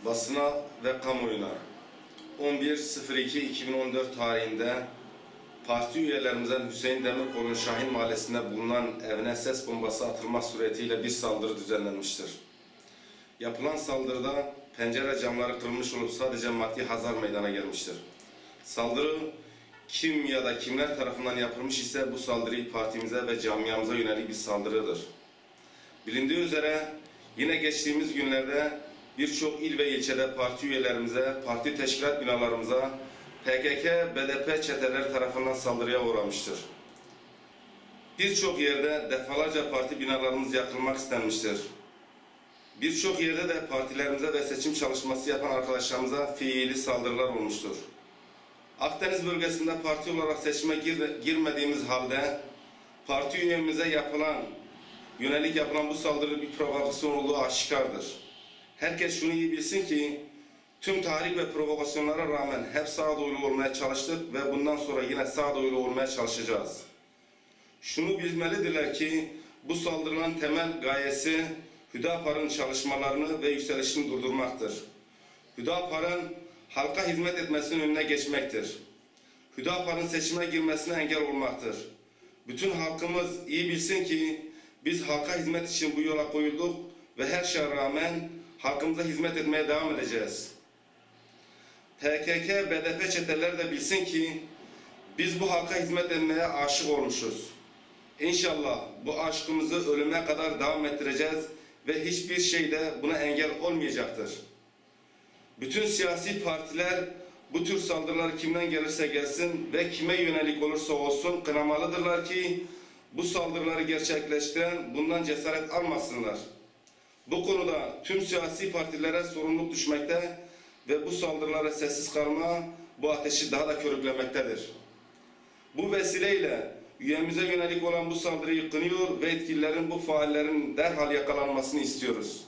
basına ve kamuoyuna 11.02.2014 tarihinde parti üyelerimizden Hüseyin Demirkol'un Şahin Mahallesi'nde bulunan evine ses bombası atılmak suretiyle bir saldırı düzenlenmiştir. Yapılan saldırıda pencere camları kırılmış olup sadece maddi hasar meydana gelmiştir. Saldırı kim ya da kimler tarafından yapılmış ise bu saldırı partimize ve camiamıza yönelik bir saldırıdır. Bilindiği üzere yine geçtiğimiz günlerde birçok il ve ilçede parti üyelerimize, parti teşkilat binalarımıza PKK, BDP çeteler tarafından saldırıya uğramıştır. Birçok yerde defalarca parti binalarımız yakılmak istenmiştir. Birçok yerde de partilerimize ve seçim çalışması yapan arkadaşlarımıza fiili saldırılar olmuştur. Akdeniz bölgesinde parti olarak seçime girmediğimiz halde parti üyemize yönelik yapılan bu saldırı bir provokasyon olduğu aşikardır. Herkes şunu iyi bilsin ki tüm tahrik ve provokasyonlara rağmen hep sağduyulu olmaya çalıştık ve bundan sonra yine sağduyulu olmaya çalışacağız. Şunu bilmelidirler ki bu saldırıların temel gayesi Hüdapar'ın çalışmalarını ve yükselişini durdurmaktır. Hüdapar'ın halka hizmet etmesinin önüne geçmektir. Hüdapar'ın seçime girmesine engel olmaktır. Bütün halkımız iyi bilsin ki biz halka hizmet için bu yola koyulduk ve her şeye rağmen halkımıza hizmet etmeye devam edeceğiz. PKK, BDP çeteleri de bilsin ki biz bu halka hizmet etmeye aşık olmuşuz. İnşallah bu aşkımızı ölüme kadar devam ettireceğiz ve hiçbir şey de buna engel olmayacaktır. Bütün siyasi partiler bu tür saldırılar kimden gelirse gelsin ve kime yönelik olursa olsun kınamalıdırlar ki bu saldırıları gerçekleştiren bundan cesaret almasınlar. Bu konuda tüm siyasi partilere sorumluluk düşmekte ve bu saldırılara sessiz kalma bu ateşi daha da körüklemektedir. Bu vesileyle üyemize yönelik olan bu saldırıyı kınıyor ve yetkililerin bu faallerin derhal yakalanmasını istiyoruz.